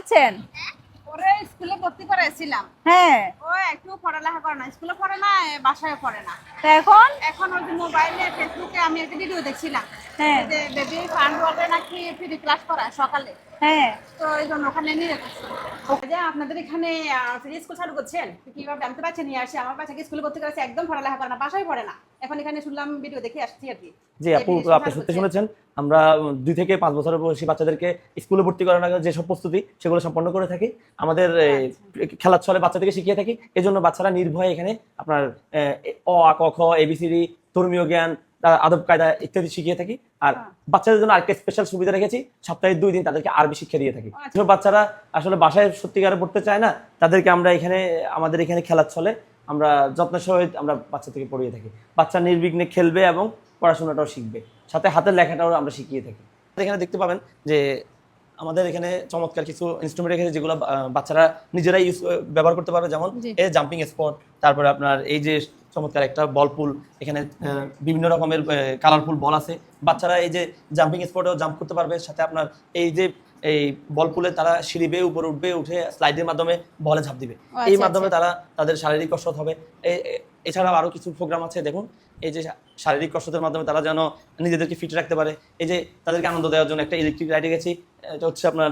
আছেন? ওরে স্কুলে ভর্তি করেছিলাম। হ্যাঁ। ও একটু পড়ালেখা করে না, স্কুলে পড়ে না, বাসায় পড়ে না। তো এখন এখন ওই যে মোবাইলে ফেসবুকে আমি একটা ভিডিও দেখছিলাম, হ্যাঁ যে বেবি ফান্ড ওয়ার্ল্ডে নাকি ফ্রি ক্লাস করায় সকালে। হ্যাঁ তো এই জন্য ওখানে নিয়ে গেছি। যে আপনাদের এখানে ফ্রি স্কুল চালু করছেন, কিভাবে জানতে পারছেন? নিয়ে আসি, আমার বাচ্চাকে স্কুলে ভর্তি করেছে, একদম পড়ালেখা করে না, বাসায় পড়ে না। এখন এখানে শুনলাম, ভিডিও দেখে আসছি আর কি। জি আপু, আপনি সত্যি শুনেছেন। আমরা 2 থেকে 5 বছরের বয়সী বাচ্চাদেরকে স্কুলে ভর্তি করানোর আগে যেসব প্রস্তুতি সেগুলো সম্পন্ন করে থাকি, আমাদের খেলার ছলে বাচ্চা থেকে শিখিয়ে থাকি। এই জন্য বাচ্চারা নির্ভয়ে এখানে আপনার অ আ ক খ এবিসিডি, ধর্মীয় জ্ঞান, আদব কায়দা ইত্যাদি শিখিয়ে থাকি। আর বাচ্চাদের জন্য আরেকটা স্পেশাল সুবিধা রেখেছি, সপ্তাহে 2 দিন তাদেরকে আরবি শিক্ষা দিয়ে থাকি। যেসব বাচ্চারা আসলে বাসায় সত্যিকারে পড়তে চায় না, তাদেরকে আমরা এখানে আমাদের এখানে খেলার ছলে আমরা যত্নের সহিত আমরা বাচ্চা থেকে পড়িয়ে থাকি। বাচ্চা নির্বিঘ্নে খেলবে এবং পড়াশোনাটাও শিখবে, সাথে হাতের লেখাটাও আমরা শিখিয়ে থাকি। এখানে দেখতে পাবেন যে আমাদের এখানে চমৎকার কিছু ইনস্ট্রুমেন্ট রেখেছে, যেগুলো বাচ্চারা নিজেরাই ব্যবহার করতে পারবে। যেমন এই জাম্পিং স্পট, তারপরে আপনার এই যে চমৎকার একটা বল পুল, এখানে বিভিন্ন রকমের কালারফুল বল আছে। বাচ্চারা এই যে জাম্পিং স্পটেও জাম্প করতে পারবে, সাথে আপনার এই যে এই বল পুলে তারা সিঁড়ি বেয়ে উপরে উঠবে, উঠে স্লাইডের মাধ্যমে বলে ঝাঁপ দিবে। এই মাধ্যমে তারা তাদের শারীরিক কসরত হবে। এছাড়াও আরও কিছু প্রোগ্রাম আছে, দেখুন এই যে শারীরিক কসরতের মাধ্যমে তারা যেন নিজেদেরকে ফিট রাখতে পারে। এই যে তাদেরকে আনন্দ দেওয়ার জন্য একটা ইলেকট্রিক রাইডে গেছি, এটা হচ্ছে আপনার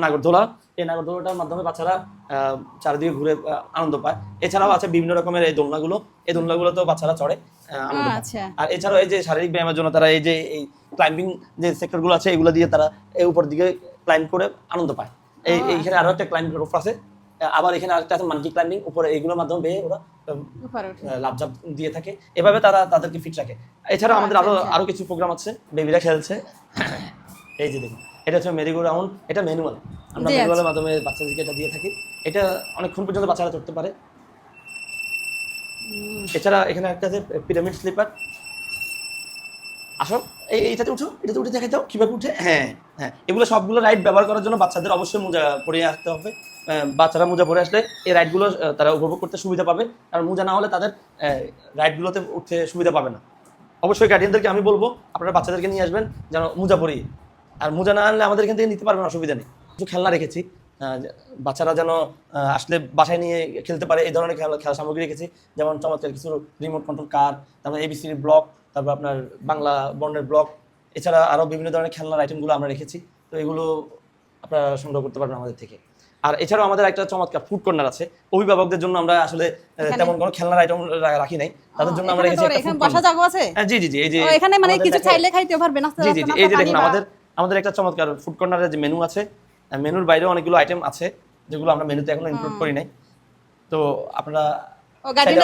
নাগরদোলা। এই নাগরদোলাটার মাধ্যমে বাচ্চারা চারিদিকে ঘুরে আনন্দ পায়। এছাড়াও আছে বিভিন্ন রকমের এই দোলনাগুলো, এই দোলনাগুলোতেও বাচ্চারা চড়ে আনন্দ পায়। আর এছাড়াও এই যে শারীরিক ব্যায়ামের জন্য তারা এই যে এই ক্লাইম্বিং যে সেক্টরগুলো আছে, এগুলো দিয়ে তারা এই উপর দিকে ক্লাইম্ব করে আনন্দ পায়। এইখানে আরো একটা ক্লাইম্ব রোপ আছে, আবার এখানে আরেকটা আছে মানকি ক্লাইম্বিং, উপরে এইগুলোর মাধ্যমে বেয়ে ওরা লাফঝাপ দিয়ে থাকে। এভাবে তারা তাদেরকে ফিট রাখে। এছাড়াও আমাদের আরো কিছু প্রোগ্রাম আছে, বেবিরা খেলছে। এই যে দেখুন, এটা হচ্ছে মেরিগো রাউন্ড, এটা ম্যানুয়াল। আমরা ম্যানুয়ালের মাধ্যমে বাচ্চাদেরকে এটা দিয়ে থাকি। এটা অনেকক্ষণ পর্যন্ত বাচ্চারা চড়তে পারে। এছাড়া এখানে একটা আছে পিরামিড স্লিপার। আসো এইটাতে উঠো, এটাতে উঠে দেখাই দাও কিভাবে উঠে। হ্যাঁ হ্যাঁ, এগুলো সবগুলো রাইড ব্যবহার করার জন্য বাচ্চাদের অবশ্যই মোজা পরিয়ে আসতে হবে। বাচ্চারা মোজা পরে আসলে এই রাইডগুলো তারা উপভোগ করতে সুবিধা পাবে। আর মোজা না হলে তাদের রাইডগুলোতে উঠতে সুবিধা পাবে না। অবশ্যই গার্ডিয়ানদেরকে আমি বলবো, আপনারা বাচ্চাদেরকে নিয়ে আসবেন যেন মোজা পরিয়ে। আর মোজা না আনলে আমাদের এখান থেকে নিতে পারবেন, অসুবিধা নেই। কিছু খেলনা রেখেছি, বাচ্চারা যেন আসলে বাসায় নিয়ে খেলতে পারে, এই ধরনের খেলা সামগ্রী রেখেছি। যেমন চমৎকার কিছু রিমোট কন্ট্রোল কার, তারপর এবিসিডি ব্লক, তারপর আপনার বাংলা বর্ণের ব্লক। এছাড়া আরও বিভিন্ন ধরনের খেলনার আইটেমগুলো আমরা রেখেছি। তো এগুলো আপনারা সংগ্রহ করতে পারবেন আমাদের থেকে। আর এছাড়াও আমাদের একটা চমৎকার ফুড কর্নার আছে। অভিভাবকদের জন্য আমরা আসলে তেমন কোনো খেলনার আইটেম রাখি নাই, তাদের জন্য আমরা রেখেছি একটা ফুড কর্নার। জি জি জি, এই যে এখানে মানে কিছু চাইলে খাইতে পারবেন। জি জি জি, এই যে দেখুন আমাদের একটা চমৎকার ফুড কর্নারের যে মেনু আছে, মেনুর বাইরেও অনেকগুলো আইটেম আছে যেগুলো আমরা মেনুতে এখনো ইনক্লুড করি নাই। তো আপনারা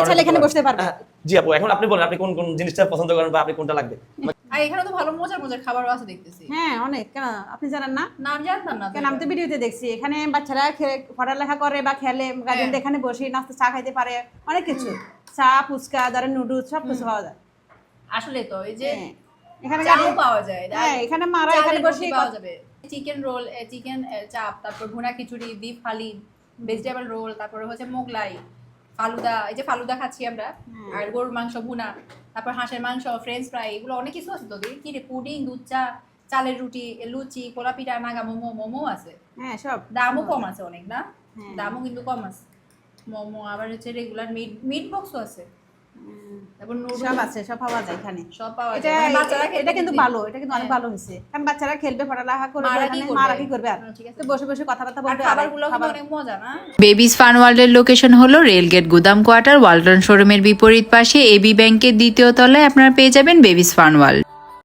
চাইলে এখানে বসতে পারবেন। জি আপু, এখন আপনি বলেন আপনি কোন কোন জিনিসটা পছন্দ করেন বা আপনি কোনটা লাগবে। আর এখানে তো ভালো মজার মজার খাবারও আছে দেখতেছি। হ্যাঁ অনেক। কেন আপনি জানেন না? নাম জানতাম না। কেন, আমি তো ভিডিওতে দেখছি এখানে বাচ্চারা পড়ালেখা করে বা খেলে, গার্ডিয়ান এখানে বসে নাস্তা চা খাইতে পারে, অনেক কিছু। চা, ফুচকা, ধরেন নুডলস, সব কিছু পাওয়া যায়। আসলে তো এই যে এখানে চাও পাওয়া যায়। হ্যাঁ, এখানে মারা এখানে বসে পাওয়া যাবে। চিকেন রোল, চিকেন চাপ, তারপর ভুনা খিচুড়ি, বিফ হালিম, ভেজিটেবল রোল, তারপরে হচ্ছে মোগলাই, ফালুদা, এই যে ফালুদা খাচ্ছি আমরা, আর গরুর মাংস ভুনা, তারপর হাঁসের মাংস, ফ্রেঞ্চ ফ্রাই, এগুলো অনেক কিছু আছে। তোদের কি রে, পুডিং, দুধ চা, চালের রুটি, লুচি, কোলা পিঠা, নাগা মোমো, মোমো আছে। হ্যাঁ সব। দামও কম আছে অনেক, না? দামও কিন্তু কম আছে। মোমো, আবার হচ্ছে রেগুলার মিট বক্সও আছে। তারপর সব আছে, সব পাওয়া যায় এখানে, সব পাওয়া যায়। এটা কিন্তু ভালো, এটা কিন্তু অনেক ভালো হয়েছে। কারণ বাচ্চারা খেলবে, পড়ালেখা করবে, মারা কি করবে, আর বসে বসে কথাবার্তা বলবে। খাবারগুলো অনেক মজা, না? বেবিস ফান ওয়ার্ল্ডের লোকেশন হলো রেলগেট গুদাম কোয়ার্টার, ওয়ালটন শোরুমের বিপরীত পাশে এবি ব্যাংকের দ্বিতীয় তলায় আপনারা পেয়ে যাবেন বেবিস ফান ওয়ার্ল্ড।